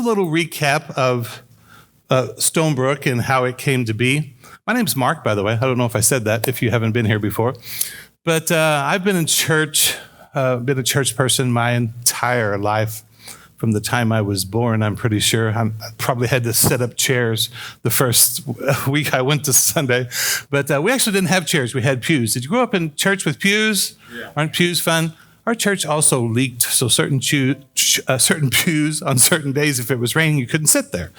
little recap of Stonebrooke and how it came to be. My name's Mark, by the way. I don't know if I said that if you haven't been here before. But I've been in church, been a church person my entire life. From the time I was born, I'm pretty sure. I probably had to set up chairs the first week I went to Sunday. But we actually didn't have chairs. We had pews. Did you grow up in church with pews? Yeah. Aren't pews fun? Our church also leaked, so certain pews on certain days, if it was raining, you couldn't sit there.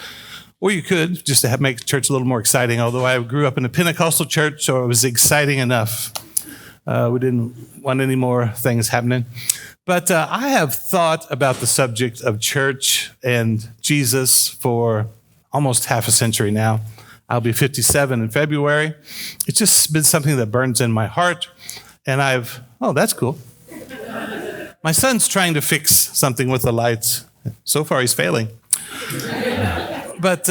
Or you could, just to make church a little more exciting, although I grew up in a Pentecostal church, so it was exciting enough. We didn't want any more things happening. But I have thought about the subject of church and Jesus for almost half a century now. I'll be 57 in February. It's just been something that burns in my heart. And oh, that's cool. My son's trying to fix something with the lights. So far, he's failing. But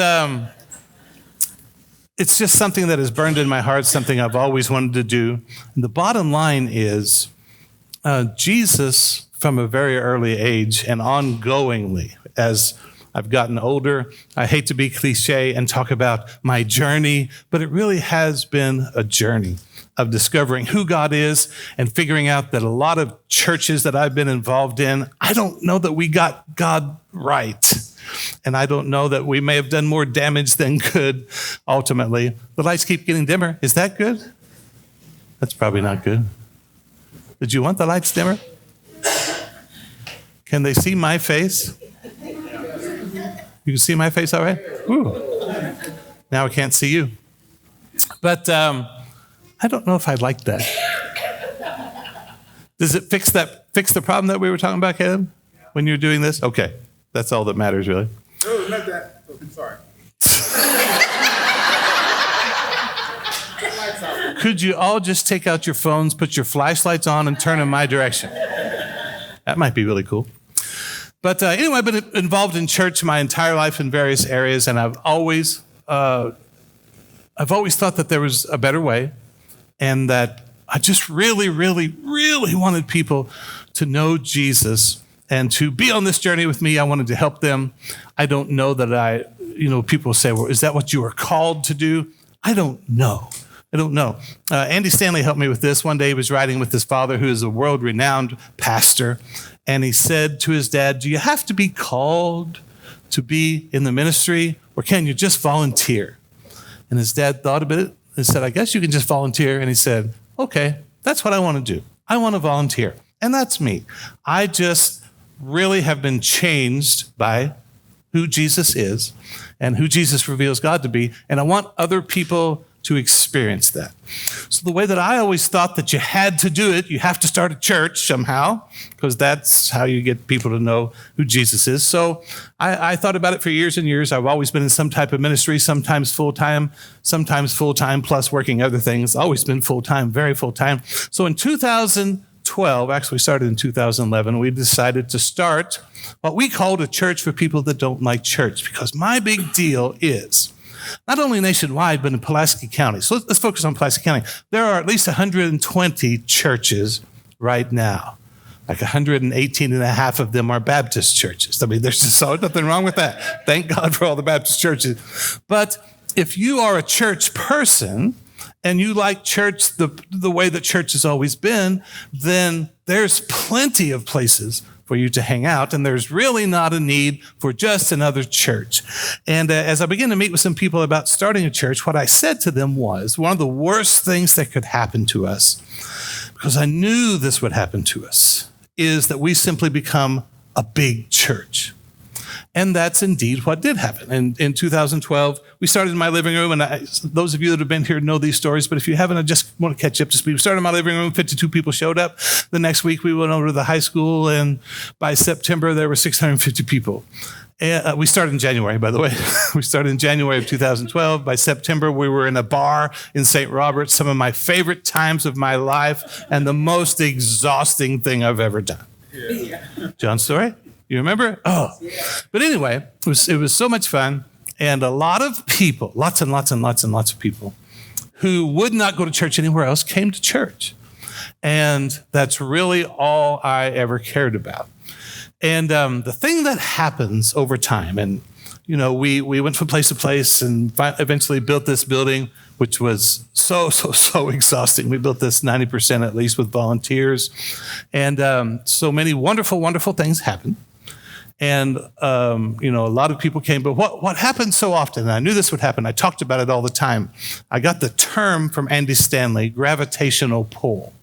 it's just something that has burned in my heart, something I've always wanted to do. And the bottom line is Jesus, from a very early age and ongoingly, as I've gotten older, I hate to be cliche and talk about my journey, but it really has been a journey of discovering who God is and figuring out that a lot of churches that I've been involved in, I don't know that we got God right. And I don't know that we may have done more damage than good ultimately. The lights keep getting dimmer. Is that good? That's probably not good. Did you want the lights dimmer? Can they see my face? You can see my face all right? Ooh. Now I can't see you. But I don't know if I like that. Does it fix the problem that we were talking about, Caleb? When you're doing this? Okay. That's all that matters, really. No, not that. I'm sorry. Could you all just take out your phones, put your flashlights on, and turn in my direction? That might be really cool. But anyway, I've been involved in church my entire life in various areas, and I've always thought that there was a better way, and that I just really, really, really wanted people to know Jesus and to be on this journey with me. I wanted to help them. I don't know that people say, well, is that what you were called to do? I don't know. Andy Stanley helped me with this. One day he was riding with his father, who is a world-renowned pastor, and he said to his dad, do you have to be called to be in the ministry, or can you just volunteer? And his dad thought a bit and said, I guess you can just volunteer. And he said, okay, that's what I want to do. I want to volunteer. And that's me. I just really have been changed by who Jesus is and who Jesus reveals God to be. And I want other people to experience that. So the way that I always thought that you had to do it, you have to start a church somehow, because that's how you get people to know who Jesus is. So I thought about it for years and years. I've always been in some type of ministry, sometimes full-time plus working other things. Always been full-time, very full-time. So in 2012, actually started in 2011, we decided to start what we called a church for people that don't like church, because my big deal is not only nationwide, but in Pulaski County. So let's focus on Pulaski County. There are at least 120 churches right now. Like 118 and a half of them are Baptist churches. I mean, there's just nothing wrong with that. Thank God for all the Baptist churches. But if you are a church person and you like church the way that church has always been, then there's plenty of places for you to hang out, and there's really not a need for just another church. And as I began to meet with some people about starting a church, what I said to them was, one of the worst things that could happen to us, because I knew this would happen to us, is that we simply become a big church. And that's indeed what did happen. And in 2012, we started in my living room, and those of you that have been here know these stories, but if you haven't, I just want to catch you up to speed. We started in my living room, 52 people showed up. The next week, we went over to the high school, and by September, there were 650 people. And we started in January, by the way. We started in January of 2012. By September, we were in a bar in St. Roberts, some of my favorite times of my life, and the most exhausting thing I've ever done. Yeah. John's story? You remember? Oh. But anyway, it was so much fun. And a lot of people, lots and lots of people who would not go to church anywhere else came to church. And that's really all I ever cared about. And the thing that happens over time, and we went from place to place and eventually built this building, which was so exhausting. We built this 90% at least with volunteers. And so many wonderful, wonderful things happened. And, a lot of people came. But what happens so often, and I knew this would happen, I talked about it all the time. I got the term from Andy Stanley, gravitational pull.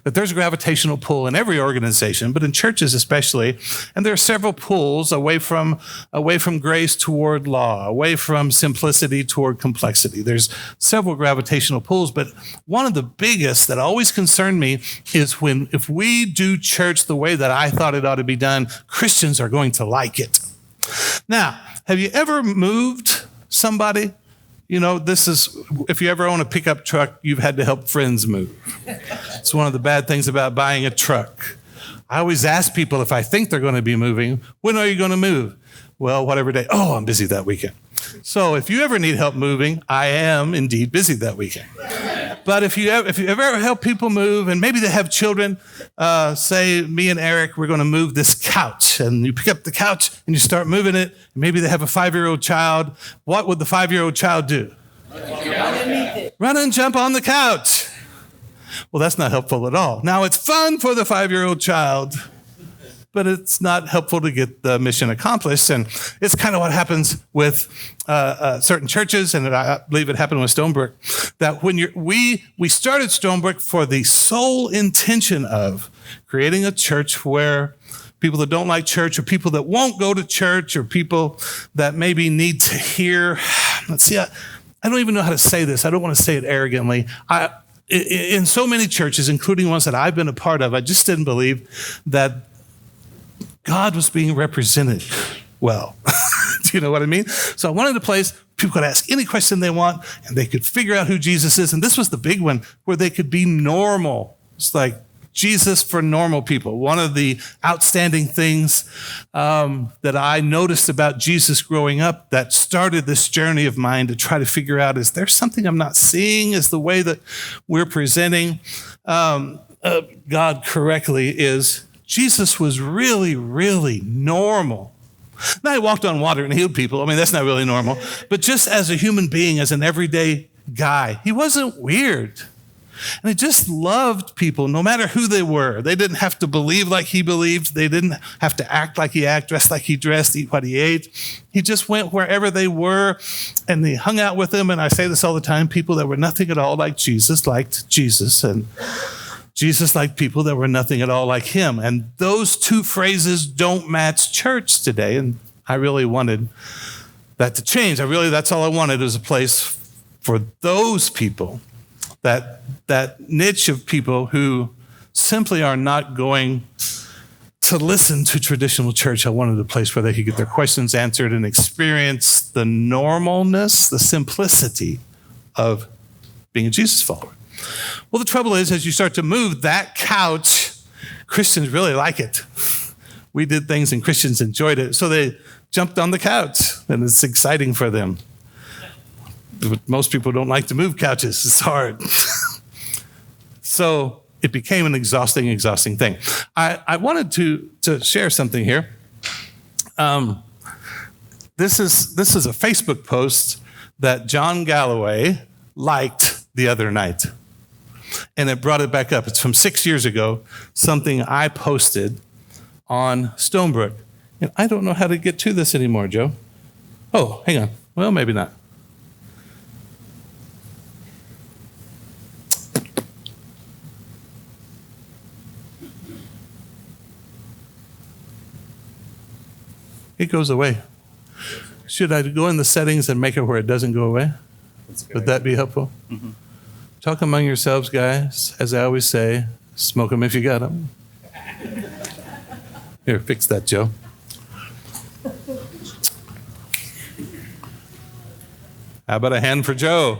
That there's a gravitational pull in every organization, but in churches especially. And there are several pulls away from grace toward law, away from simplicity toward complexity. There's several gravitational pulls, but one of the biggest that always concerned me is if we do church the way that I thought it ought to be done, Christians are going to like it. Now, have you ever moved somebody? If you ever own a pickup truck, you've had to help friends move. It's one of the bad things about buying a truck. I always ask people if I think they're going to be moving, when are you going to move? Well, whatever day. Oh, I'm busy that weekend. So if you ever need help moving, I am indeed busy that weekend. But if you ever help people move, and maybe they have children, say me and Eric, we're going to move this couch, and you pick up the couch and you start moving it, and maybe they have a 5-year-old child. What would the 5-year-old child do? Run and jump on the couch. Well, that's not helpful at all. Now, it's fun for the 5-year-old child, but it's not helpful to get the mission accomplished. And it's kind of what happens with certain churches, and I believe it happened with Stonebrooke, that when we started Stonebrooke for the sole intention of creating a church where people that don't like church, or people that won't go to church, or people that maybe need to hear. Let's see, I don't even know how to say this. I don't want to say it arrogantly. In so many churches, including ones that I've been a part of, I just didn't believe that God was being represented well. Do you know what I mean? So I wanted a place people could ask any question they want, and they could figure out who Jesus is. And this was the big one, where they could be normal. It's like Jesus for normal people. One of the outstanding things that I noticed about Jesus growing up that started this journey of mine to try to figure out, is there something I'm not seeing? Is the way that we're presenting God correctly is Jesus was really, really normal. Now, he walked on water and healed people. I mean, that's not really normal. But just as a human being, as an everyday guy, he wasn't weird. And he just loved people, no matter who they were. They didn't have to believe like he believed. They didn't have to act like he acted, dress like he dressed, eat what he ate. He just went wherever they were, and he hung out with them. And I say this all the time, people that were nothing at all like Jesus liked Jesus, and Jesus liked people that were nothing at all like him. And those two phrases don't match church today. And I really wanted that to change. That's all I wanted, was a place for those people, that niche of people who simply are not going to listen to traditional church. I wanted a place where they could get their questions answered and experience the normalness, the simplicity of being a Jesus follower. Well, the trouble is, as you start to move that couch, Christians really like it. We did things and Christians enjoyed it, so they jumped on the couch, and it's exciting for them. But most people don't like to move couches. It's hard. So it became an exhausting thing. I wanted to share something here. This is a Facebook post that John Galloway liked the other night. And it brought it back up. It's from 6 years ago, something I posted on Stonebrooke. And I don't know how to get to this anymore, Joe. Oh, hang on. Well, maybe not. It goes away. Should I go in the settings and make it where it doesn't go away? Would that be helpful? Mm-hmm. Talk among yourselves, guys. As I always say, smoke them if you got them. Here, fix that, Joe. How about a hand for Joe?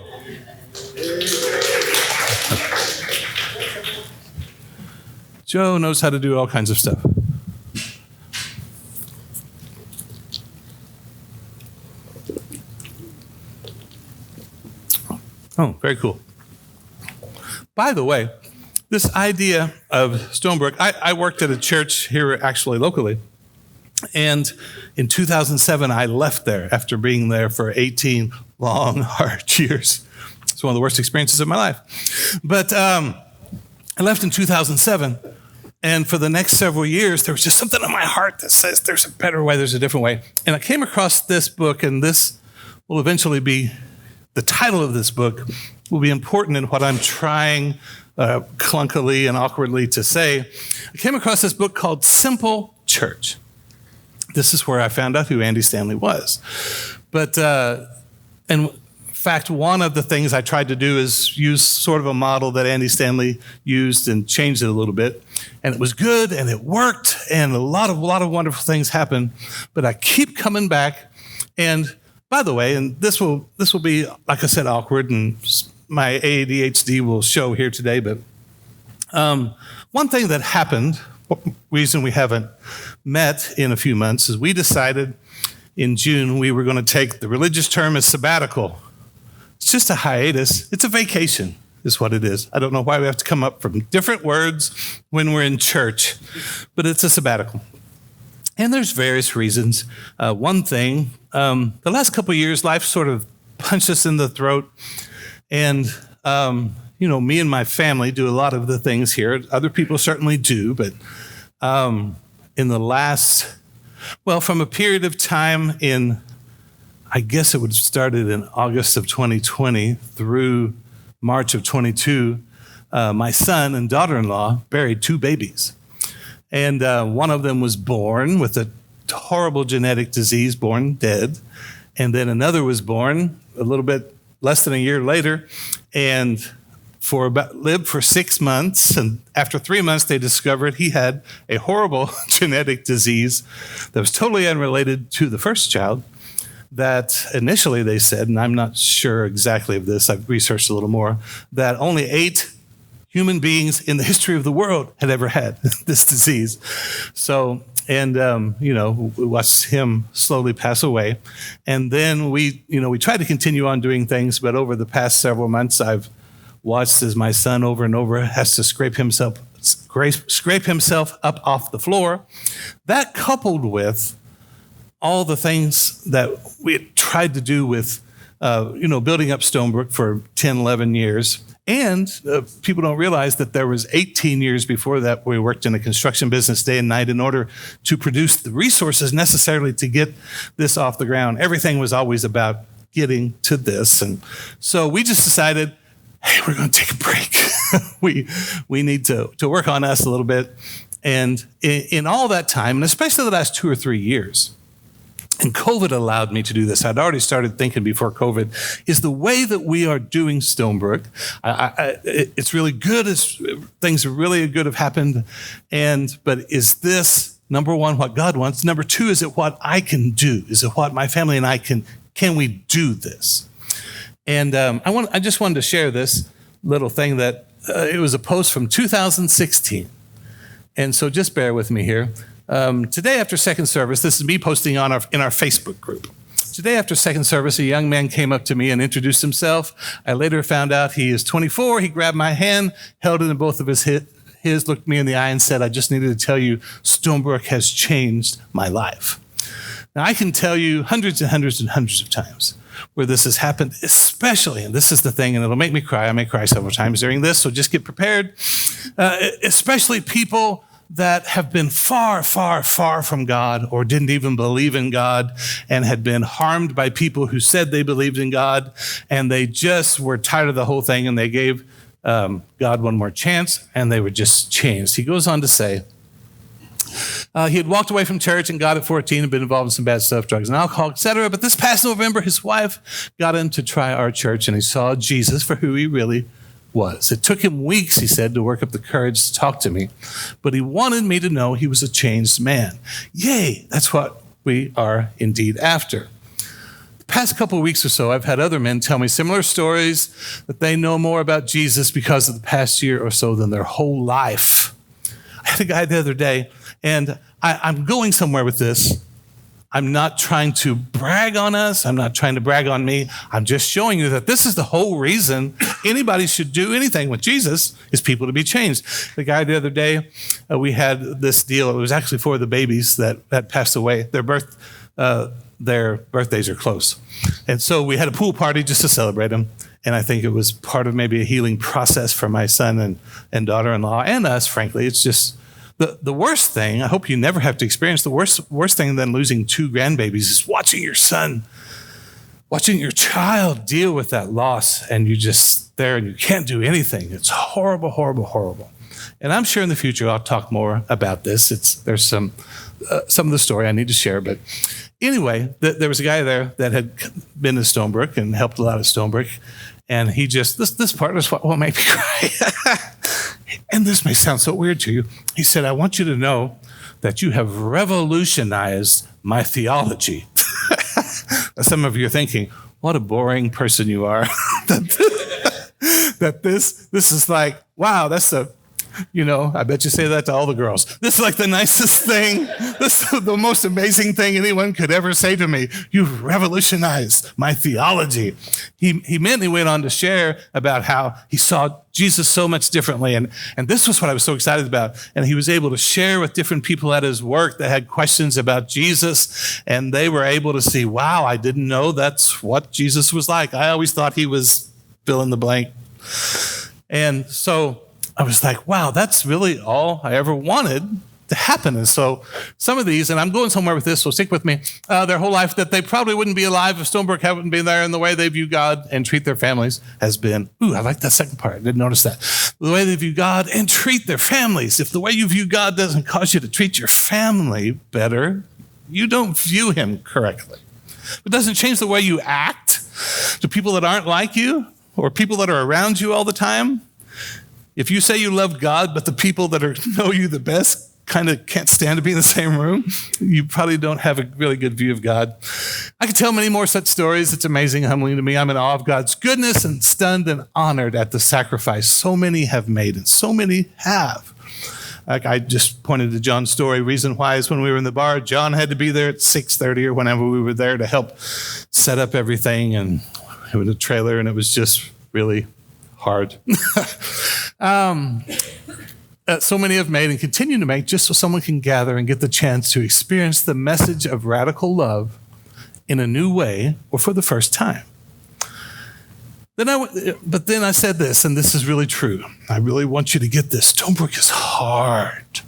Joe knows how to do all kinds of stuff. Oh, very cool. By the way, this idea of Stonebrooke, I worked at a church here actually locally And in 2007, I left there after being there for 18 long, hard years. It's one of the worst experiences of my life. But I left in 2007. And for the next several years, there was just something in my heart that says there's a better way, there's a different way. And I came across this book, and this will eventually be, the title of this book will be important in what I'm trying clunkily and awkwardly to say. I came across this book called Simple Church. This is where I found out who Andy Stanley was. But, in fact, one of the things I tried to do is use sort of a model that Andy Stanley used and changed it a little bit. And it was good, and it worked, and a lot of wonderful things happened. But I keep coming back. And by the way, and this will be, like I said, awkward, and my ADHD will show here today. But one thing that happened, reason we haven't met in a few months, is we decided in June we were going to take, the religious term is sabbatical. It's just a hiatus. It's a vacation, is what it is. I don't know why we have to come up from different words when we're in church, but it's a sabbatical. And there's various reasons. One thing, the last couple of years, life sort of punched us in the throat. And, me and my family do a lot of the things here. Other people certainly do, but in the last, from a period of time in, I guess it would have started in August of 2020 through March of 22, my son and daughter-in-law buried 2 babies. And one of them was born with a horrible genetic disease, born dead. And then another was born a little bit less than a year later and lived for 6 months. And after 3 months, they discovered he had a horrible genetic disease that was totally unrelated to the first child. That initially they said, and I'm not sure exactly of this, I've researched a little more, that only 8 human beings in the history of the world had ever had this disease. So, and, we watched him slowly pass away. And then we tried to continue on doing things, but over the past several months, I've watched as my son over and over has to scrape himself up off the floor. That coupled with all the things that we had tried to do with, building up Stonebrooke for 10, 11 years. And people don't realize that there was 18 years before that we worked in a construction business day and night in order to produce the resources necessarily to get this off the ground. Everything was always about getting to this. And so we just decided, hey, we're going to take a break. we need to work on us a little bit. And in all that time, and especially the last 2 or 3 years, and COVID allowed me to do this. I'd already started thinking before COVID, is the way that we are doing Stonebrooke. It's really good. Things really good have happened. But is this, number one, what God wants? Number two, is it what I can do? Is it what my family and I can we do this? And I just wanted to share this little thing that it was a post from 2016. And so just bear with me here. Today after second service, this is me posting in our Facebook group. Today after second service, a young man came up to me and introduced himself. I later found out he is 24. He grabbed my hand, held it in both of his, looked me in the eye and said, I just needed to tell you, Stonebrooke has changed my life. Now, I can tell you hundreds and hundreds and hundreds of times where this has happened, especially, and this is the thing, and it'll make me cry. I may cry several times during this, so just get prepared. Especially people that have been far, far, far from God or didn't even believe in God and had been harmed by people who said they believed in God, and they just were tired of the whole thing, and they gave God one more chance, and they were just changed. He goes on to say, he had walked away from church and God at 14 and been involved in some bad stuff, drugs and alcohol, etc. But this past November, his wife got him to try our church, and he saw Jesus for who he really was. It took him weeks, he said, to work up the courage to talk to me, but he wanted me to know he was a changed man. Yay, that's what we are indeed after. The past couple of weeks or so, I've had other men tell me similar stories that they know more about Jesus because of the past year or so than their whole life. I had a guy the other day, and I'm going somewhere with this. I'm not trying to brag on us. I'm not trying to brag on me. I'm just showing you that this is the whole reason anybody should do anything with Jesus is people to be changed. The guy the other day, we had this deal. It was actually for the babies that had passed away. Their birthdays are close. And so we had a pool party just to celebrate them. And I think it was part of maybe a healing process for my son and daughter-in-law and us, frankly. It's just the worst thing, I hope you never have to experience, the worst thing than losing 2 grandbabies is watching your child deal with that loss, and you just there and you can't do anything. It's horrible, horrible, horrible. And I'm sure in the future I'll talk more about this. There's some of the story I need to share, but anyway, there was a guy there that had been to Stonebrooke and helped a lot at Stonebrooke, and he just, this part is what made me cry. And this may sound so weird to you. He said, I want you to know that you have revolutionized my theology. Some of you are thinking, what a boring person you are. that this is like, wow, that's I bet you say that to all the girls. This is like the nicest thing. This is the most amazing thing anyone could ever say to me. You've revolutionized my theology. He mainly went on to share about how he saw Jesus so much differently. And this was what I was so excited about. And he was able to share with different people at his work that had questions about Jesus. And they were able to see, wow, I didn't know that's what Jesus was like. I always thought he was fill in the blank. And so I was like, wow, that's really all I ever wanted to happen. And so some of these, and I'm going somewhere with this, so stick with me, their whole life that they probably wouldn't be alive if Stonebrooke hadn't been there, and the way they view God and treat their families has been, I like that second part. I didn't notice that. The way they view God and treat their families. If the way you view God doesn't cause you to treat your family better, you don't view him correctly. It doesn't change the way you act to people that aren't like you or people that are around you all the time. If you say you love God, but the people that know you the best kind of can't stand to be in the same room, you probably don't have a really good view of God. I could tell many more such stories. It's amazing, humbling to me. I'm in awe of God's goodness and stunned and honored at the sacrifice so many have made, and so many have. Like I just pointed to John's story. Reason why is when we were in the bar, John had to be there at 6:30 or whenever we were there to help set up everything, and it was a trailer, and it was just really hard. So many have made and continue to make just so someone can gather and get the chance to experience the message of radical love in a new way or for the first time. But then I said this, and this is really true. I really want you to get this. Stonebrooke is hard.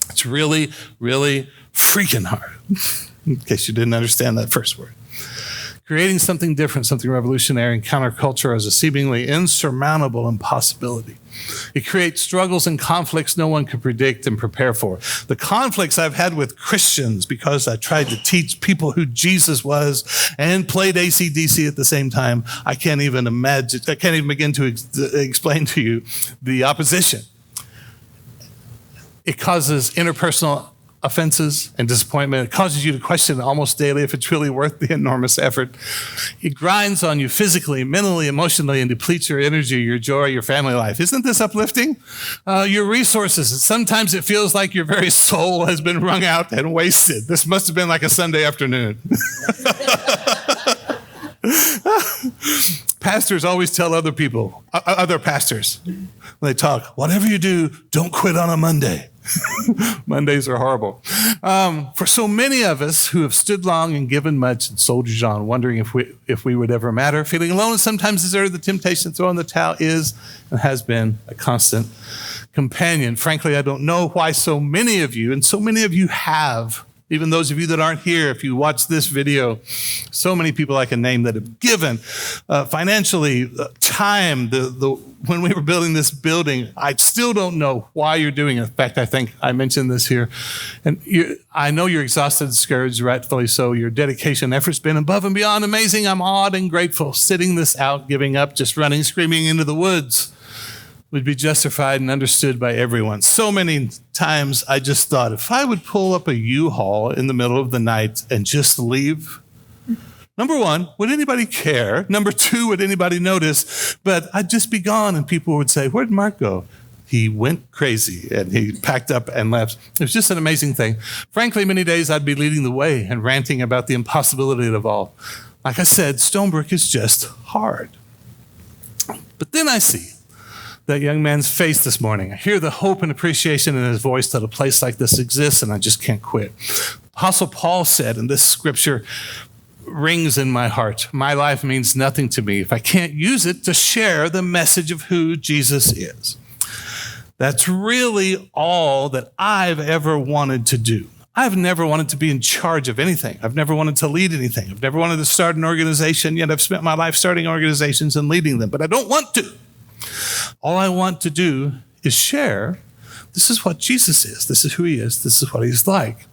It's really, really freaking hard, in case you didn't understand that first word. Creating something different, something revolutionary and counterculture is a seemingly insurmountable impossibility. It creates struggles and conflicts no one could predict and prepare for. The conflicts I've had with Christians because I tried to teach people who Jesus was and played AC/DC at the same time, I can't even imagine, I can't even begin to explain to you the opposition. It causes interpersonal offenses and disappointment. It causes you to question almost daily if it's really worth the enormous effort. It grinds on you physically, mentally, emotionally, and depletes your energy, your joy, your family life. Isn't this uplifting? Your resources. And sometimes it feels like your very soul has been wrung out and wasted. This must have been like a Sunday afternoon. Pastors always tell other people, other pastors, when they talk, whatever you do, don't quit on a Monday. Mondays are horrible. For so many of us who have stood long and given much and soldiered on, wondering if we would ever matter, feeling alone and sometimes deserted, the temptation to throw in the towel is and has been a constant companion. Frankly, I don't know why so many of you, and so many of you have, even those of you that aren't here, if you watch this video, so many people I can name that have given financially, time. When we were building this building, I still don't know why you're doing it. In fact, I think I mentioned this here. And I know you're exhausted, discouraged, rightfully so. Your dedication, effort's been above and beyond amazing. I'm awed and grateful. Sitting this out, giving up, just running, screaming into the woods would be justified and understood by everyone. So many times I just thought, if I would pull up a U-Haul in the middle of the night and just leave, number one, would anybody care? Number two, would anybody notice? But I'd just be gone and people would say, where'd Mark go? he went crazy and he packed up and left. It was just an amazing thing. Frankly, many days I'd be leading the way and ranting about the impossibility of it all. Like I said, Stonebrooke is just hard. But then I see that young man's face this morning. I hear the hope and appreciation in his voice that a place like this exists, and I just can't quit. Apostle Paul said, and this scripture rings in my heart, my life means nothing to me if I can't use it to share the message of who Jesus is. That's really all that I've ever wanted to do. I've never wanted to be in charge of anything. I've never wanted to lead anything. I've never wanted to start an organization, yet I've spent my life starting organizations and leading them, but I don't want to. All I want to do is share, this is what Jesus is. This is who he is. This is what he's like.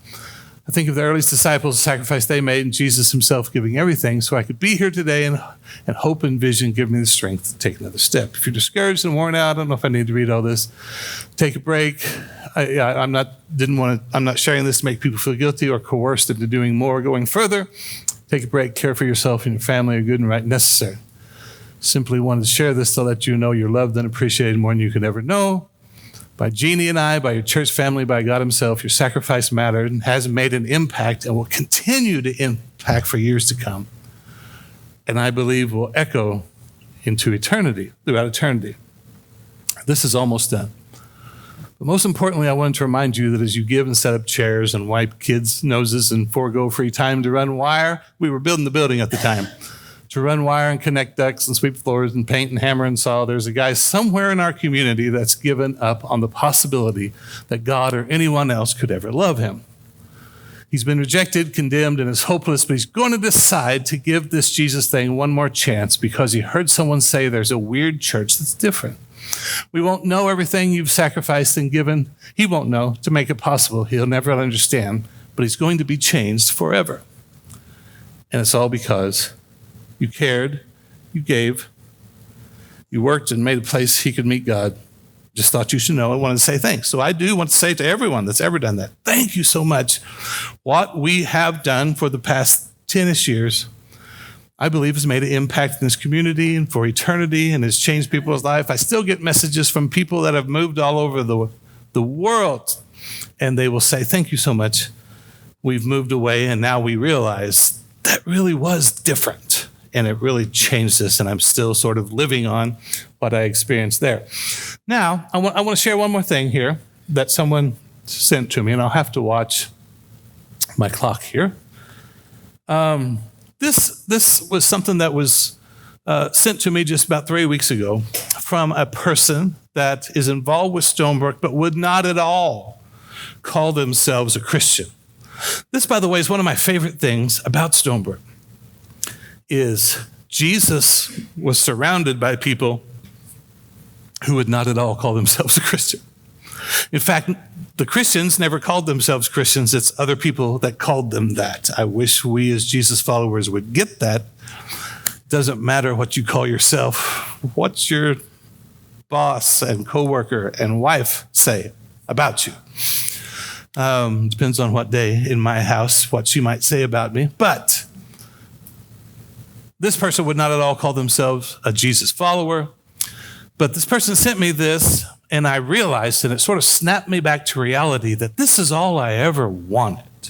I think of the earliest disciples, the sacrifice they made, and Jesus himself giving everything so I could be here today, and hope and vision give me the strength to take another step. If you're discouraged and worn out, I don't know if I need to read all this. Take a break. I'm not sharing this to make people feel guilty or coerced into doing more or going further. Take a break. Care for yourself and your family are good and right and necessary. Simply wanted to share this to let you know you're loved and appreciated more than you could ever know. By Jeannie and I, by your church family, by God himself, your sacrifice mattered and has made an impact and will continue to impact for years to come. And I believe will echo into eternity, throughout eternity. This is almost done. But most importantly, I wanted to remind you that as you give and set up chairs and wipe kids' noses and forego free time to run wire, we were building the building at the time. To run wire and connect ducts and sweep floors and paint and hammer and saw, there's a guy somewhere in our community that's given up on the possibility that God or anyone else could ever love him. He's been rejected, condemned, and is hopeless, but he's going to decide to give this Jesus thing one more chance because he heard someone say there's a weird church that's different. We won't know everything you've sacrificed and given. He won't know to make it possible. He'll never understand, but he's going to be changed forever. And it's all because you cared, you gave, you worked and made a place he could meet God. Just thought you should know. I wanted to say thanks. So I do want to say to everyone that's ever done that, thank you so much. What we have done for the past 10-ish years, I believe has made an impact in this community and for eternity and has changed people's life. I still get messages from people that have moved all over the world, and they will say, thank you so much. We've moved away, and now we realize that really was different. And it really changed us, and I'm still sort of living on what I experienced there. Now, I want to share one more thing here that someone sent to me, and I'll have to watch my clock here. This was something that was sent to me just about 3 weeks ago from a person that is involved with Stonebrooke, but would not at all call themselves a Christian. This, by the way, is one of my favorite things about Stonebrooke. Is Jesus was surrounded by people who would not at all call themselves a Christian. In fact, the Christians never called themselves Christians. It's other people that called them that. I wish we as Jesus followers would get that. Doesn't matter what you call yourself. What's your boss and coworker and wife say about you? Depends on what day in my house, what she might say about me. But this person would not at all call themselves a Jesus follower, but this person sent me this, and I realized, and it sort of snapped me back to reality, that this is all I ever wanted.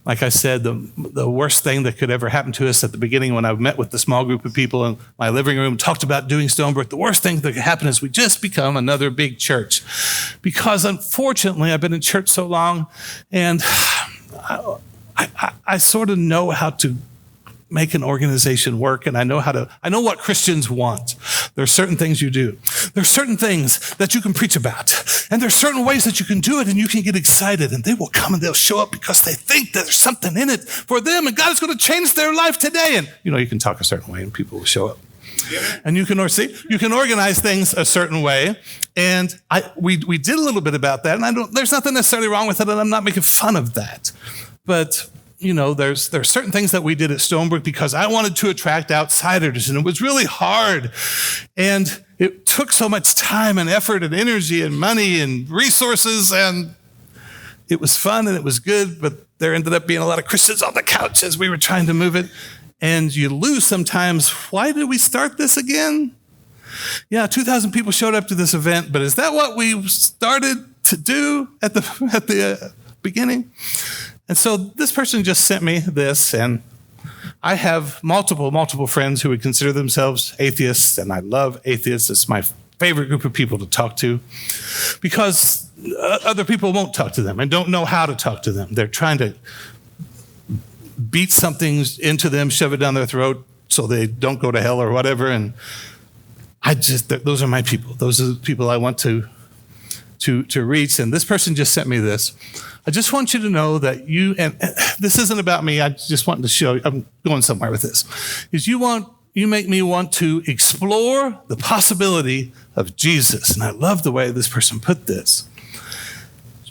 Like I said, the worst thing that could ever happen to us at the beginning when I met with the small group of people in my living room, talked about doing Stonebrooke, the worst thing that could happen is we just become another big church. Because unfortunately, I've been in church so long, and I sort of know how to make an organization work, and I know what Christians want. There are certain things you do. There are certain things that you can preach about, and there are certain ways that you can do it, and you can get excited, and they will come and they'll show up because they think that there's something in it for them, and God is going to change their life today. And you can talk a certain way, and people will show up. And you can organize things a certain way, and we did a little bit about that, and there's nothing necessarily wrong with it, and I'm not making fun of that, but there's certain things that we did at Stonebrooke because I wanted to attract outsiders, and it was really hard. And it took so much time and effort and energy and money and resources, and it was fun and it was good, but there ended up being a lot of Christians on the couch as we were trying to move it. And you lose sometimes, why did we start this again? Yeah, 2,000 people showed up to this event, but is that what we started to do at the beginning? And so this person just sent me this, and I have multiple friends who would consider themselves atheists, and I love atheists. It's my favorite group of people to talk to because other people won't talk to them and don't know how to talk to them. They're trying to beat something into them, shove it down their throat so they don't go to hell or whatever. And those are my people. Those are the people I want to reach. And this person just sent me this. I just want you to know that and this isn't about me. I just want to show you, I'm going somewhere with this, is you make me want to explore the possibility of Jesus. And I love the way this person put this,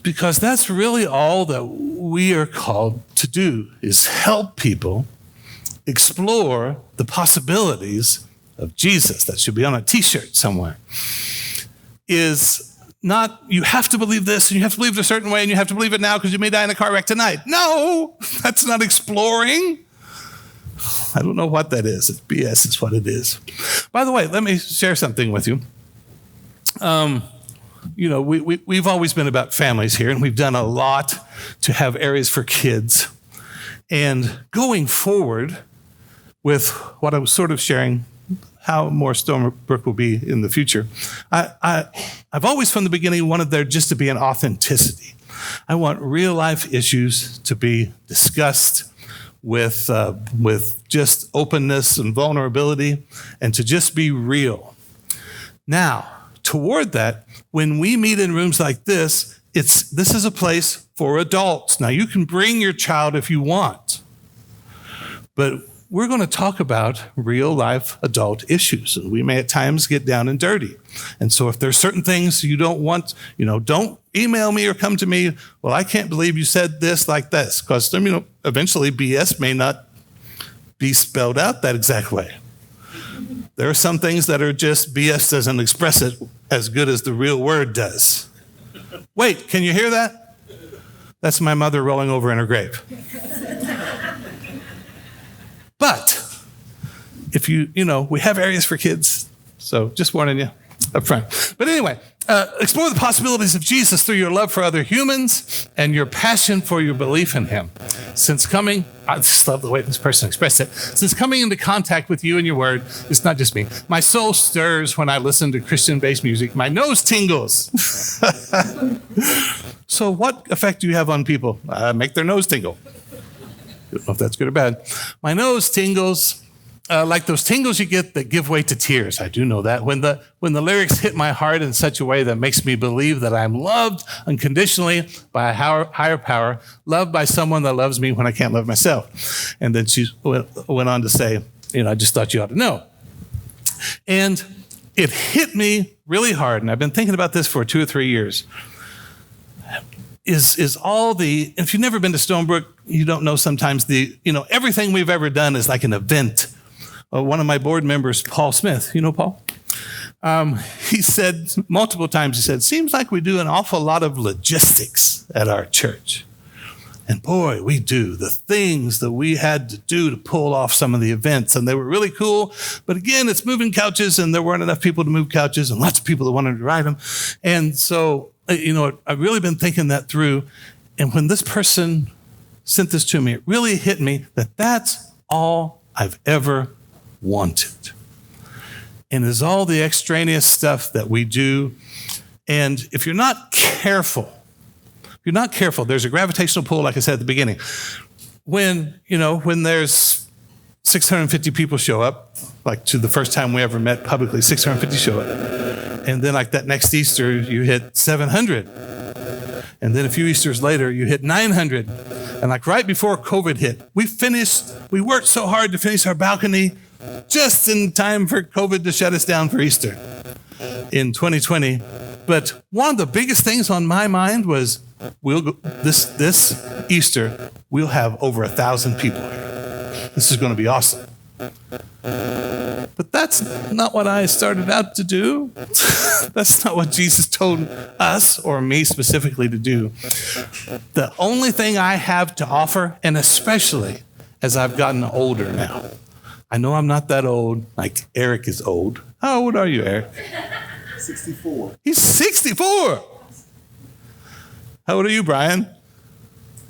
because that's really all that we are called to do, is help people explore the possibilities of Jesus. That should be on a t-shirt somewhere. Is not, you have to believe this, and you have to believe it a certain way, and you have to believe it now because you may die in a car wreck tonight. No, that's not exploring. I don't know what that is. It's BS is what it is. By the way, let me share something with you. We've always been about families here, and we've done a lot to have areas for kids. And going forward with what I was sort of sharing, how more Stonebrooke will be in the future, I've always from the beginning wanted there just to be an authenticity. I want real life issues to be discussed with just openness and vulnerability, and to just be real. Now, toward that, when we meet in rooms like this is a place for adults. Now, you can bring your child if you want, but we're going to talk about real life adult issues, and we may at times get down and dirty. And so if there's certain things you don't want, don't email me or come to me, well, I can't believe you said this like this, because eventually BS may not be spelled out that exact way. There are some things that are just BS doesn't express it as good as the real word does. Wait, can you hear that? That's my mother rolling over in her grave. But if we have areas for kids, so just warning you up front. But anyway, explore the possibilities of Jesus through your love for other humans and your passion for your belief in him. I just love the way this person expressed it. Since coming into contact with you and your word, it's not just me. My soul stirs when I listen to Christian-based music. My nose tingles. So what effect do you have on people? Make their nose tingle. I don't know if that's good or bad. My nose tingles like those tingles you get that give way to tears. I do know that. When the lyrics hit my heart in such a way that makes me believe that I'm loved unconditionally by a higher power, loved by someone that loves me when I can't love myself. And then she went on to say, I just thought you ought to know. And it hit me really hard, and I've been thinking about this for 2 or 3 years. Is if you've never been to Stonebrooke, you don't know sometimes everything we've ever done is like an event. One of my board members, Paul Smith, Paul? He said multiple times, seems like we do an awful lot of logistics at our church. And boy, we do. The things that we had to do to pull off some of the events, and they were really cool. But again, it's moving couches, and there weren't enough people to move couches, and lots of people that wanted to ride them. And so, I've really been thinking that through. And when this person sent this to me, it really hit me that that's all I've ever wanted. And is all the extraneous stuff that we do. And if you're not careful, there's a gravitational pull, like I said at the beginning. When there's 650 people show up, like to the first time we ever met publicly, 650 show up. And then like that next Easter, you hit 700. And then a few Easters later, you hit 900. And like right before COVID hit, we worked so hard to finish our balcony just in time for COVID to shut us down for Easter in 2020. But one of the biggest things on my mind was this Easter, we'll have over 1,000 people here. This is going to be awesome. But that's not what I started out to do. That's not what Jesus told us, or me specifically, to do. The only thing I have to offer, and especially as I've gotten older now, I know I'm not that old, like Eric is old. How old are you, Eric? 64. He's 64. How old are you, Brian?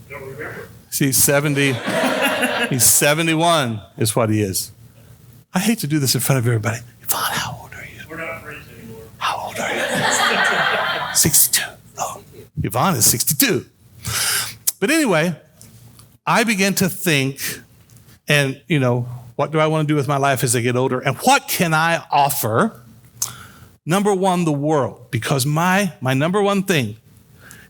Don't remember. He's 70. He's 71 is what he is. I hate to do this in front of everybody. Yvonne, how old are you? We're not friends anymore. How old are you? 62. Oh, Yvonne is 62. But anyway, I began to think, and, what do I want to do with my life as I get older? And what can I offer? Number one, the world. Because my number one thing,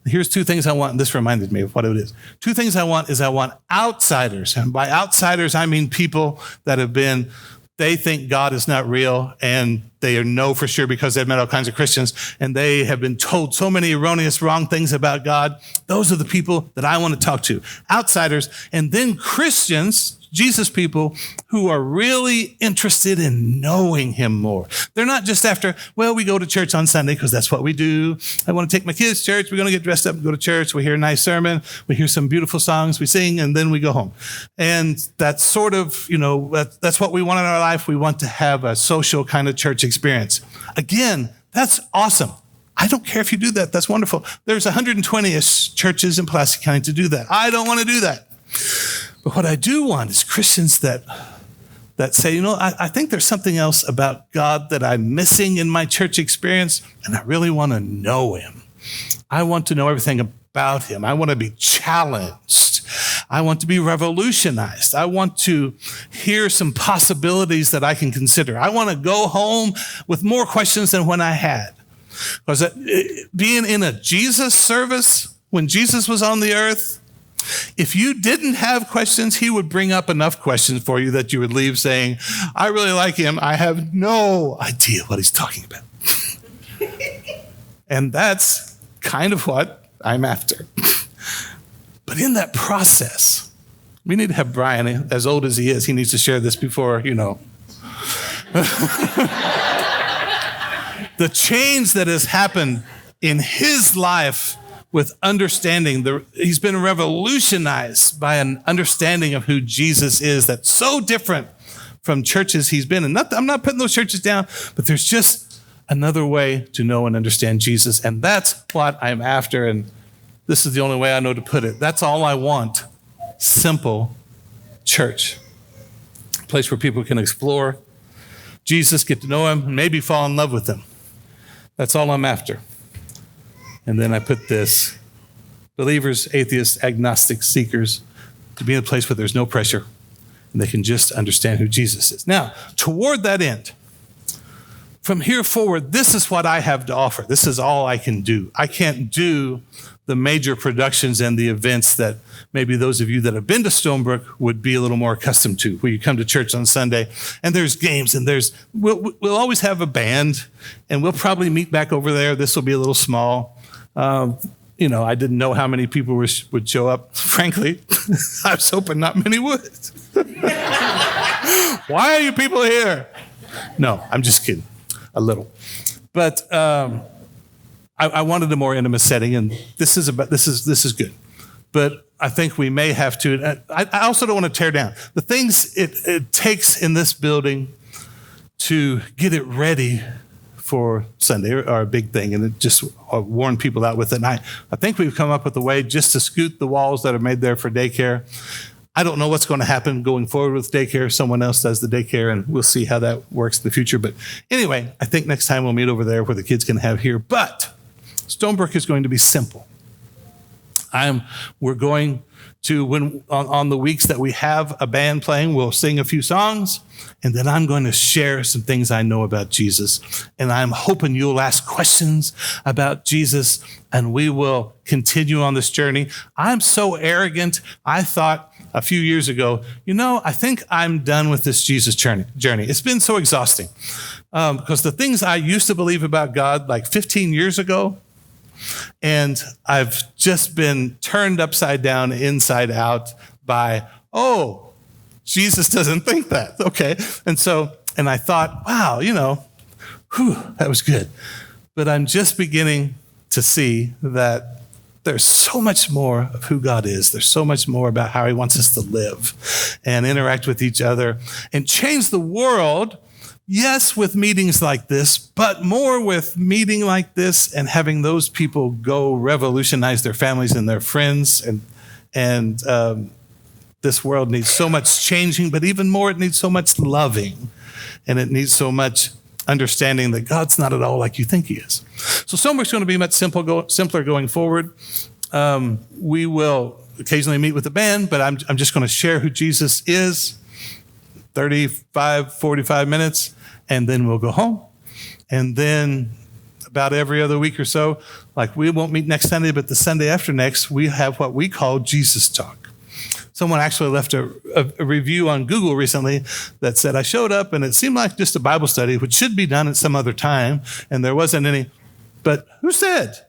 here's two things I want, and this reminded me of what it is. Two things I want is I want outsiders. And by outsiders, I mean people that they think God is not real, and they know for sure because they've met all kinds of Christians, and they have been told so many erroneous, wrong things about God. Those are the people that I want to talk to. Outsiders, and then Christians, Jesus people, who are really interested in knowing him more. They're not just after, we go to church on Sunday because that's what we do. I want to take my kids to church. We're going to get dressed up and go to church. We hear a nice sermon. We hear some beautiful songs. We sing, and then we go home. And that's sort of, that's what we want in our life. We want to have a social kind of church experience. Again, that's awesome. I don't care if you do that. That's wonderful. There's 120-ish churches in Pulaski County to do that. I don't want to do that. But what I do want is Christians that say, I think there's something else about God that I'm missing in my church experience, and I really want to know him. I want to know everything about him. I want to be challenged. I want to be revolutionized. I want to hear some possibilities that I can consider. I want to go home with more questions than when I had. Because being in a Jesus service, when Jesus was on the earth, if you didn't have questions, he would bring up enough questions for you that you would leave saying, I really like him. I have no idea what he's talking about. And that's kind of what I'm after. But in that process, we need to have Brian, as old as he is, he needs to share this before, the change that has happened in his life with understanding. He's been revolutionized by an understanding of who Jesus is that's so different from churches he's been in. I'm not putting those churches down, but there's just another way to know and understand Jesus, and that's what I'm after, and this is the only way I know to put it. That's all I want. Simple church. A place where people can explore Jesus, get to know him, and maybe fall in love with him. That's all I'm after. And then I put this: believers, atheists, agnostics, seekers, to be in a place where there's no pressure and they can just understand who Jesus is. Now, toward that end, from here forward, this is what I have to offer. This is all I can do. I can't do the major productions and the events that maybe those of you that have been to Stonebrooke would be a little more accustomed to, where you come to church on Sunday and there's games and we'll always have a band, and we'll probably meet back over there. This will be a little small. I didn't know how many people would show up. Frankly, I was hoping not many would. Why are you people here? No, I'm just kidding. A little. But I wanted a more intimate setting, and this is good. But I think we may have to. I also don't want to tear down the things it takes in this building to get it ready for Sunday are a big thing, and it just warn people out with it. And I think we've come up with a way just to scoot the walls that are made there for daycare. I don't know what's going to happen going forward with daycare. Someone else does the daycare, and we'll see how that works in the future. But anyway, I think next time we'll meet over there where the kids can have here. But Stonebrooke is going to be simple. We're going to, on the weeks that we have a band playing, we'll sing a few songs, and then I'm going to share some things I know about Jesus. And I'm hoping you'll ask questions about Jesus, and we will continue on this journey. I'm so arrogant. I thought a few years ago, I think I'm done with this Jesus journey. It's been so exhausting because the things I used to believe about God like 15 years ago, and I've just been turned upside down, inside out by, Jesus doesn't think that. Okay. And I thought, wow, that was good. But I'm just beginning to see that there's so much more of who God is. There's so much more about how he wants us to live and interact with each other and change the world. Yes, with meetings like this, but more with meeting like this and having those people go revolutionize their families and their friends. And this world needs so much changing, but even more, it needs so much loving. And it needs so much understanding that God's not at all like you think he is. So Stonebrooke's going to be much simpler going forward. We will occasionally meet with the band, but I'm just going to share who Jesus is, 35, 45 minutes, and then we'll go home. And then about every other week or so, like we won't meet next Sunday, but the Sunday after next, we have what we call Jesus Talk. Someone actually left a review on Google recently that said, I showed up and it seemed like just a Bible study, which should be done at some other time, and there wasn't any. But who said?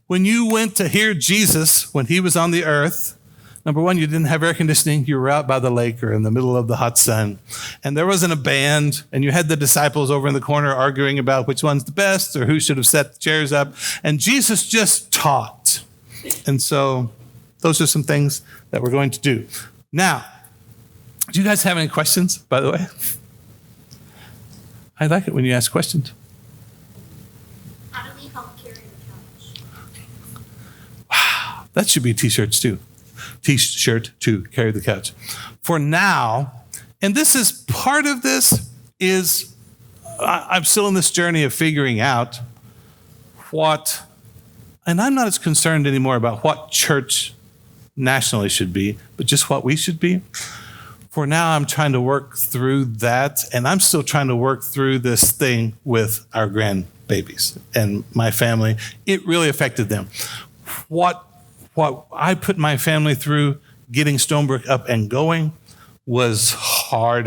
When you went to hear Jesus when he was on the earth, number one, you didn't have air conditioning. You were out by the lake or in the middle of the hot sun. And there wasn't a band, and you had the disciples over in the corner arguing about which one's the best or who should have set the chairs up. And Jesus just taught. And so those are some things that we're going to do. Now, do you guys have any questions, by the way? I like it when you ask questions. How do we help carry the couch? Wow, that should be t-shirts too. T-shirt to carry the couch. For now, and this is part of this, is I'm still in this journey of figuring out what, and I'm not as concerned anymore about what church nationally should be, but just what we should be. For now, I'm trying to work through that, and I'm still trying to work through this thing with our grandbabies and my family. It really affected them. What I put my family through getting Stonebrooke up and going was hard.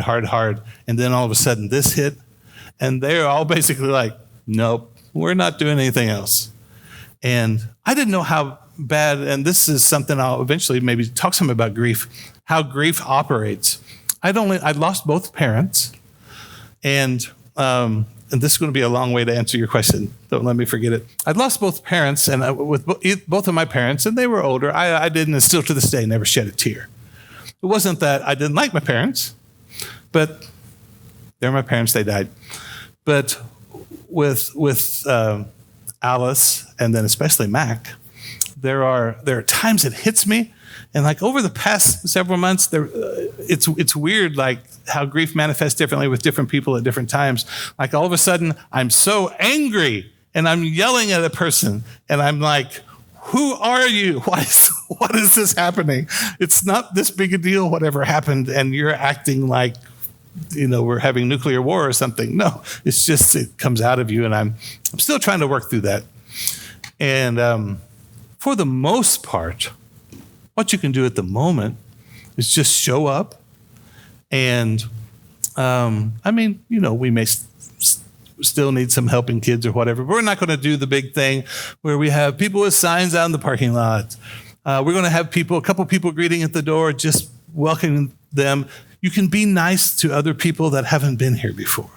And then all of a sudden this hit, and they're all basically like, nope, we're not doing anything else. And I didn't know how bad, and this is something I'll eventually maybe talk some about grief, how grief operates. I'd lost both parents, and this is going to be a long way to answer your question. Don't let me forget it. I'd lost both parents, and with both of my parents, and they were older. I didn't, and still to this day, never shed a tear. It wasn't that I didn't like my parents, but they're my parents. They died. But with Alice, and then especially Mac, there are times it hits me, and like over the past several months, it's weird, like how grief manifests differently with different people at different times. Like all of a sudden, I'm so angry, and I'm yelling at a person, and I'm like, "Who are you? What is this happening? It's not this big a deal. Whatever happened, and you're acting like, we're having nuclear war or something." No, it's just it comes out of you, and I'm still trying to work through that, and. For the most part, what you can do at the moment is just show up. And, we may still need some helping kids or whatever, but we're not going to do the big thing where we have people with signs out in the parking lot. We're going to have a couple people greeting at the door, just welcoming them. You can be nice to other people that haven't been here before.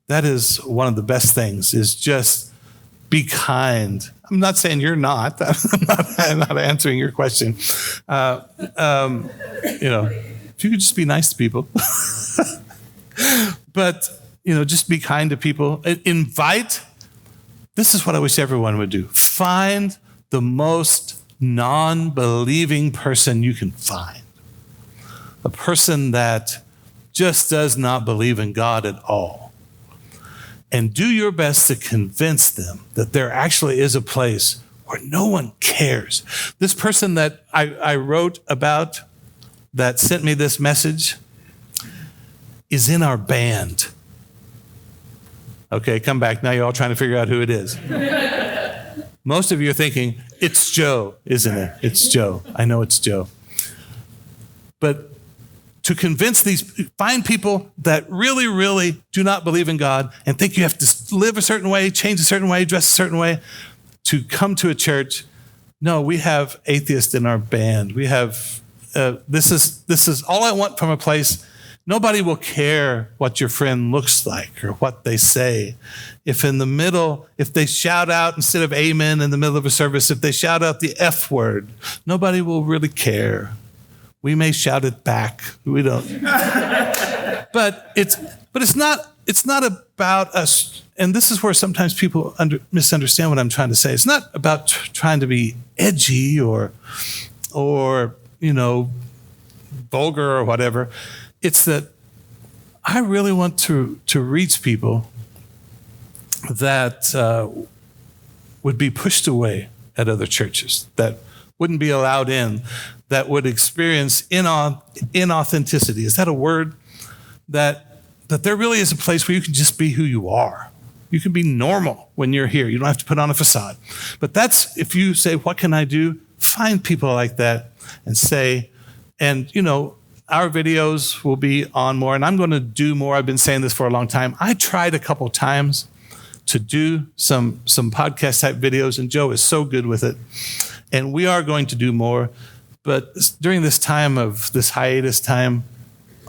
That is one of the best things, is just be kind. I'm not saying you're not. I'm not answering your question. If you could just be nice to people. But, just be kind to people. Invite. This is what I wish everyone would do. Find the most non-believing person you can find. A person that just does not believe in God at all. And do your best to convince them that there actually is a place where no one cares. This person that I wrote about that sent me this message is in our band. Okay, come back. Now you're all trying to figure out who it is. Most of you are thinking, it's Joe, isn't it? It's Joe. I know it's Joe. But to convince find people that really, really do not believe in God and think you have to live a certain way, change a certain way, dress a certain way, to come to a church. No, we have atheists in our band. We have, this is all I want from a place Nobody will care what your friend looks like or what they say. If they shout out instead of amen in the middle of a service, if they shout out the F word, nobody will really care. We may shout it back. We don't. But it's not about us. And this is where sometimes people misunderstand what I'm trying to say. It's not about trying to be edgy or vulgar or whatever. It's that I really want to reach people that would be pushed away at other churches, that wouldn't be allowed in, that would experience inauthenticity. Is that a word? That there really is a place where you can just be who you are. You can be normal when you're here. You don't have to put on a facade. But that's, if you say, what can I do? Find people like that and say, and our videos will be on more, and I'm going to do more. I've been saying this for a long time. I tried a couple times to do some podcast type videos, and Joe is so good with it. And we are going to do more. But during this time of this hiatus time,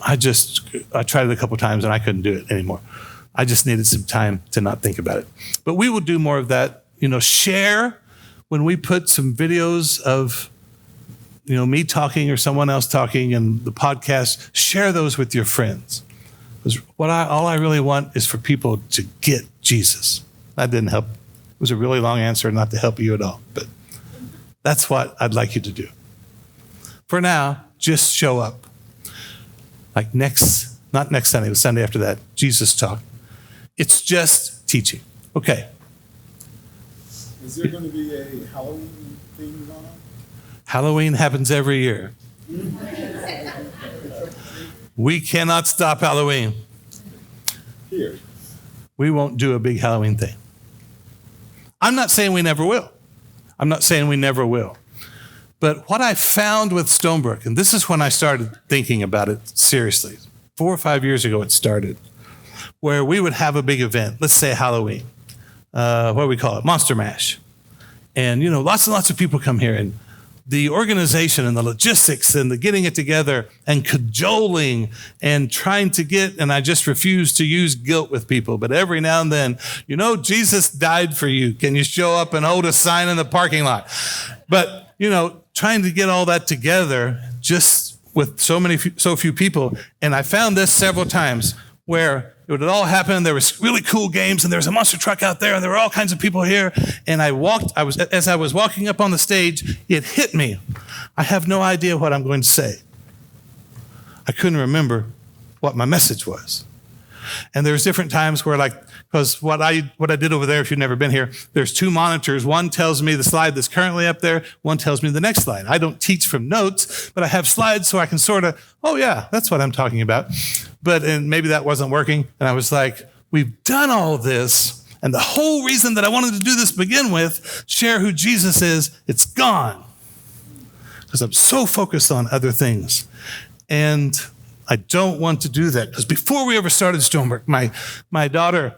I tried it a couple times and I couldn't do it anymore. I just needed some time to not think about it. But we will do more of that. Share when we put some videos of me talking or someone else talking in the podcast, share those with your friends. Because all I really want is for people to get Jesus. That didn't help. It was a really long answer, not to help you at all. But that's what I'd like you to do. For now, just show up. Like not next Sunday, the Sunday after that, Jesus talk. It's just teaching. Okay. Is there going to be a Halloween thing going on? Halloween happens every year. We cannot stop Halloween. Here. We won't do a big Halloween thing. I'm not saying we never will. But what I found with Stonebrooke, and this is when I started thinking about it seriously, 4 or 5 years ago it started, where we would have a big event, let's say Halloween, what do we call it, Monster Mash. And, lots and lots of people come here, and the organization and the logistics and the getting it together and cajoling and trying to and I just refuse to use guilt with people, but every now and then, Jesus died for you. Can you show up and hold a sign in the parking lot? But, trying to get all that together just with so few people. And I found this several times where it would all happen. There was really cool games, and there was a monster truck out there, and there were all kinds of people here. And as I was walking up on the stage, it hit me. I have no idea what I'm going to say. I couldn't remember what my message was. And there's different times where, because what I did over there, if you've never been here, there's 2 monitors. One tells me the slide that's currently up there. One tells me the next slide. I don't teach from notes, but I have slides so I can sort of, oh yeah, that's what I'm talking about. And maybe that wasn't working. And I was like, we've done all this. And the whole reason that I wanted to do this to begin with, share who Jesus is, it's gone. Because I'm so focused on other things. And I don't want to do that. Because before we ever started Stonebrooke, my daughter,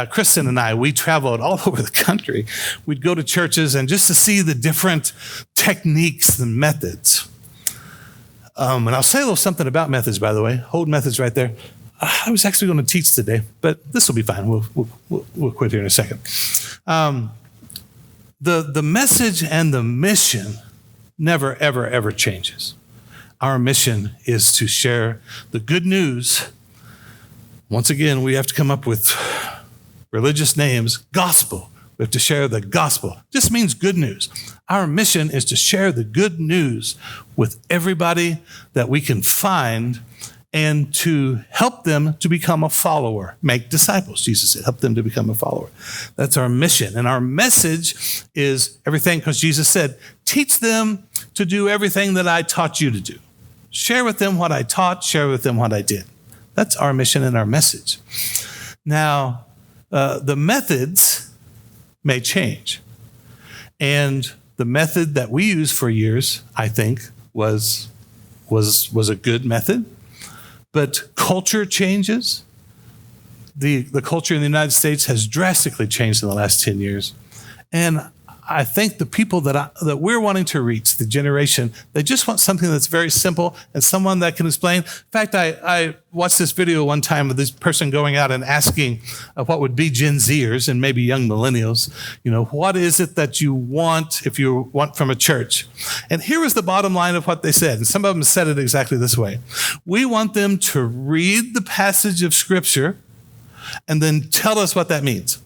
Kristen and I, we traveled all over the country. We'd go to churches and just to see the different techniques and methods. And I'll say a little something about methods, by the way. Hold methods right there. I was actually going to teach today, but this will be fine. We'll quit here in a second. The message and the mission never, ever, ever changes. Our mission is to share the good news. Once again, we have to come up with religious names. Gospel. We have to share the gospel. This means good news. Our mission is to share the good news with everybody that we can find and to help them to become a follower. Make disciples, Jesus said. Help them to become a follower. That's our mission. And our message is everything, because Jesus said, teach them to do everything that I taught you to do. Share with them what I taught, share with them what I did. That's our mission and our message. Now, the methods may change. And the method that we used for years, I think, was a good method. But culture changes. The culture in the United States has drastically changed in the last 10 years. And I think the people that we're wanting to reach, the generation, they just want something that's very simple and someone that can explain. In fact, I watched this video one time of this person going out and asking what would be Gen Zers and maybe young millennials, what is it that you want if you want from a church? And here was the bottom line of what they said. And some of them said it exactly this way. We want them to read the passage of Scripture and then tell us what that means.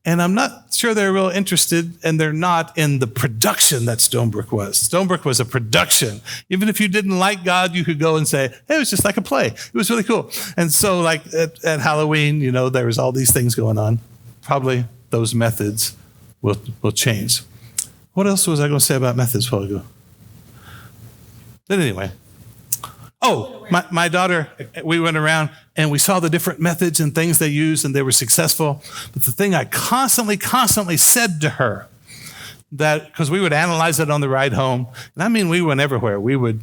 And I'm not sure they're real interested, and they're not in the production that Stonebrooke was. Stonebrooke was a production. Even if you didn't like God, you could go and say, hey, it was just like a play. It was really cool. And so like at Halloween, there was all these things going on. Probably those methods will change. What else was I going to say about methods a while ago? But anyway. Oh, my daughter, we went around and we saw the different methods and things they used, and they were successful. But the thing I constantly said to her, that because we would analyze it on the ride home, and I mean we went everywhere. We would,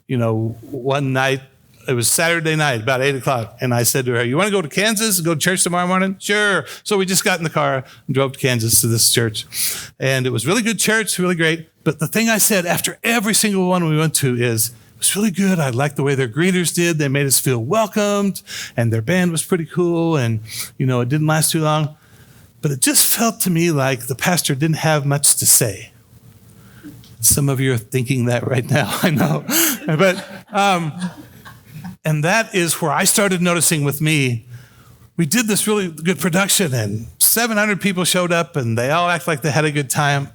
one night, it was Saturday night, about 8 o'clock, and I said to her, you want to go to Kansas and go to church tomorrow morning? Sure. So we just got in the car and drove to Kansas to this church. And it was really good church, really great. But the thing I said after every single one we went to is, it was really good. I liked the way their greeters did. They made us feel welcomed, and their band was pretty cool, and, it didn't last too long. But it just felt to me like the pastor didn't have much to say. Some of you are thinking that right now, I know. But, and that is where I started noticing with me, we did this really good production, and 700 people showed up, and they all act like they had a good time.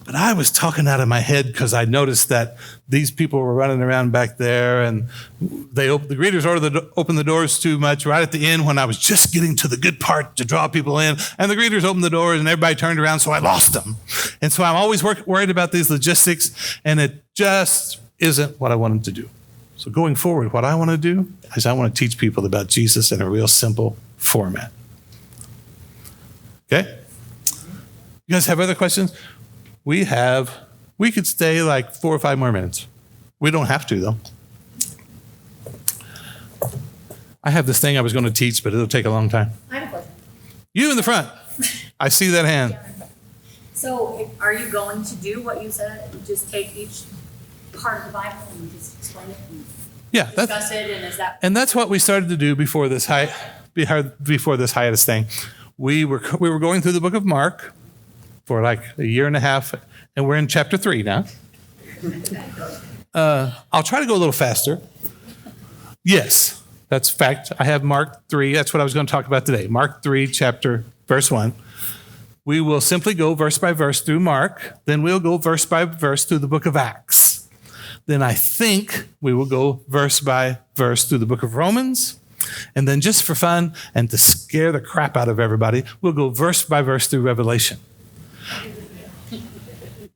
But I was talking out of my head because I noticed that these people were running around back there, and the greeters opened the doors too much right at the end when I was just getting to the good part to draw people in. And the greeters opened the doors and everybody turned around, so I lost them. And so I'm always worried about these logistics, and it just isn't what I wanted to do. So going forward, what I want to do is I want to teach people about Jesus in a real simple format. Okay? You guys have other questions? We could stay like 4 or 5 more minutes. We don't have to, though. I have this thing I was going to teach, but it'll take a long time. I have a question. You in the front. I see that hand. So are you going to do what you said? Just take each part of the Bible and just explain it and discuss it? And that's what we started to do before this hiatus thing. We were going through the book of Mark for like a year and a half, and we're in chapter 3 now. I'll try to go a little faster. Yes, that's fact. I have Mark 3. That's what I was going to talk about today. Mark 3, verse 1. We will simply go verse by verse through Mark. Then we'll go verse by verse through the book of Acts. Then I think we will go verse by verse through the book of Romans. And then just for fun and to scare the crap out of everybody, we'll go verse by verse through Revelation.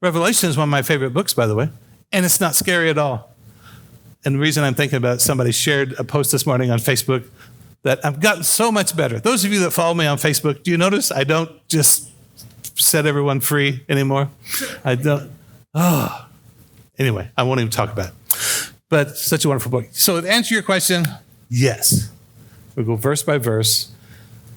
Revelation is one of my favorite books, by the way, and it's not scary at all. And the reason I'm thinking about it, somebody shared a post this morning on Facebook that I've gotten so much better. Those of you that follow me on Facebook, do you notice I don't just set everyone free anymore? I don't. Oh. Anyway, I won't even talk about it. But such a wonderful book. So to answer your question, yes. We'll go verse by verse.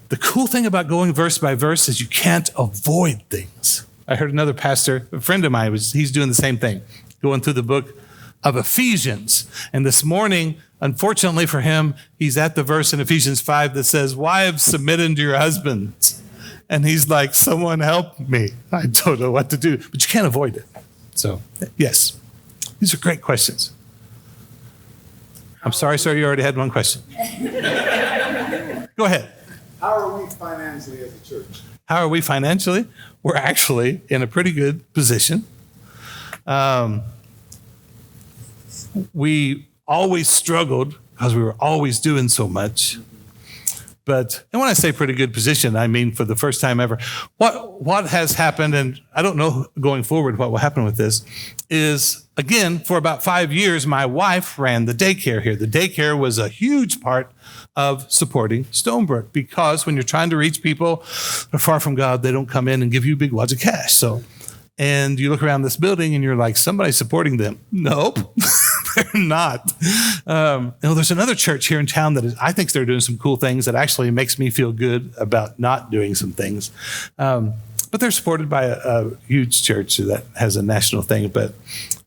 The cool thing about going verse by verse is you can't avoid things. I heard another pastor, a friend of mine, he's doing the same thing, going through the book of Ephesians. And this morning, unfortunately for him, he's at the verse in Ephesians 5 that says, wives, submit unto your husbands. And he's like, someone help me. I don't know what to do. But you can't avoid it. So, yes, these are great questions. I'm sorry, sir, you already had one question. Go ahead. How are we financially as a church? How are we financially? We're actually in a pretty good position. We always struggled because we were always doing so much. And when I say pretty good position, I mean for the first time ever. What has happened, and I don't know going forward what will happen with this, is, again, for about 5 years, my wife ran the daycare here. The daycare was a huge part of supporting Stonebrooke, because when you're trying to reach people who are far from God, they don't come in and give you big wads of cash. And you look around this building and you're like, somebody's supporting them. Nope, they're not. There's another church here in town that I think they're doing some cool things that actually makes me feel good about not doing some things. But they're supported by a huge church that has a national thing. But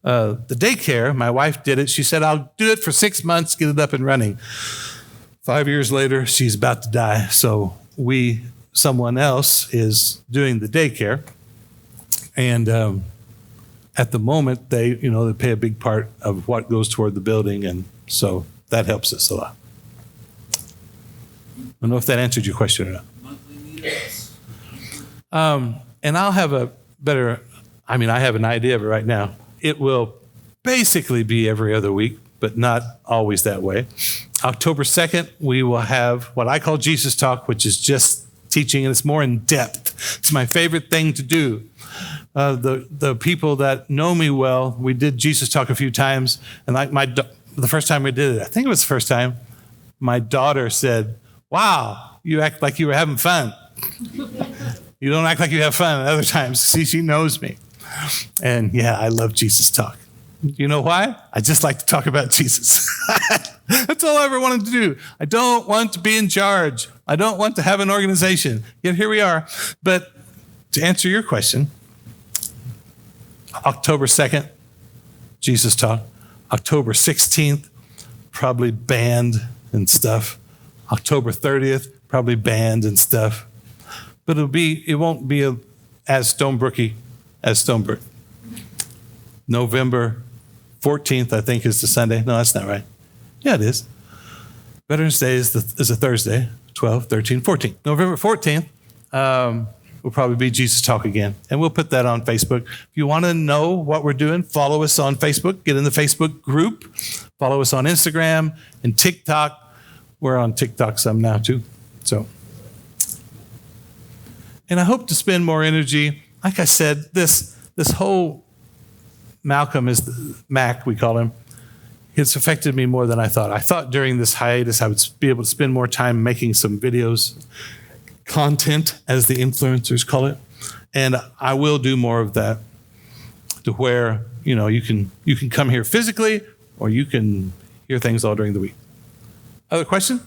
the daycare, my wife did it. She said, I'll do it for 6 months, get it up and running. 5 years later, she's about to die. So someone else is doing the daycare. And at the moment, they pay a big part of what goes toward the building. And so that helps us a lot. I don't know if that answered your question or not. Monthly meetups. And I'll have I have an idea of it right now. It will basically be every other week, but not always that way. October 2nd, we will have what I call Jesus Talk, which is just teaching, and it's more in depth. It's my favorite thing to do. The people that know me well, we did Jesus Talk a few times, and the first time we did it, I think it was the first time, my daughter said, wow, you act like you were having fun. You don't act like you have fun at other times. See, she knows me. And yeah, I love Jesus Talk. You know why? I just like to talk about Jesus. That's all I ever wanted to do. I don't want to be in charge. I don't want to have an organization. Yet here we are. But to answer your question, October 2nd, Jesus Talk. October 16th, probably band and stuff. October 30th, probably band and stuff. But it won't be as Stonebrooke as Stonebrooke. November 14th, I think, is the Sunday. No, that's not right. Yeah, it is. Veterans Day is a Thursday, 12, 13, 14. November 14th will probably be Jesus Talk again. And we'll put that on Facebook. If you want to know what we're doing, follow us on Facebook. Get in the Facebook group. Follow us on Instagram and TikTok. We're on TikTok some now, too. And I hope to spend more energy. Like I said, this whole Malcolm Mac, we call him. It's affected me more than I thought. I thought during this hiatus I would be able to spend more time making some videos, content, as the influencers call it. And I will do more of that to where, you can come here physically or you can hear things all during the week. Other question?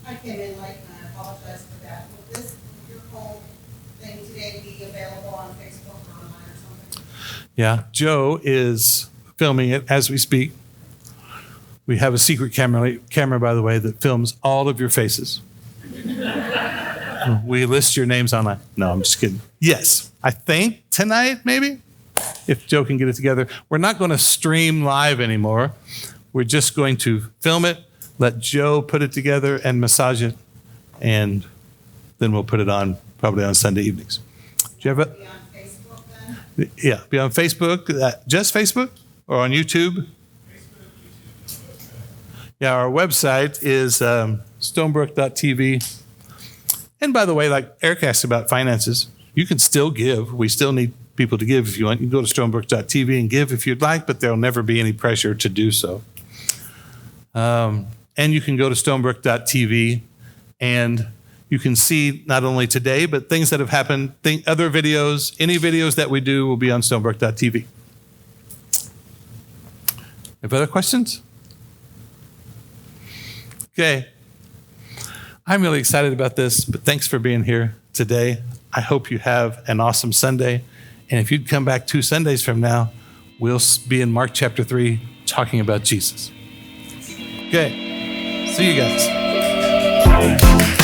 I came in late and I apologize for that. Will your whole thing today be available on Facebook or online or something? Yeah, Joe is filming it as we speak. We have a secret camera, by the way, that films all of your faces. We list your names online. No, I'm just kidding. Yes, I think tonight, maybe, if Joe can get it together. We're not going to stream live anymore. We're just going to film it, let Joe put it together and massage it, and then we'll put it on probably on Sunday evenings. Do you have Be on Facebook then? Yeah, be on Facebook, just Facebook, or on YouTube? Yeah, our website is stonebrooke.tv. And by the way, like Eric asked about finances, you can still give. We still need people to give if you want. You can go to stonebrooke.tv and give if you'd like, but there'll never be any pressure to do so. And you can go to stonebrooke.tv and you can see not only today, but things that have happened, other videos, any videos that we do will be on stonebrooke.tv. Have other questions? Okay. I'm really excited about this, but thanks for being here today. I hope you have an awesome Sunday. And if you'd come back 2 Sundays from now, we'll be in Mark chapter 3 talking about Jesus. Okay. See you guys.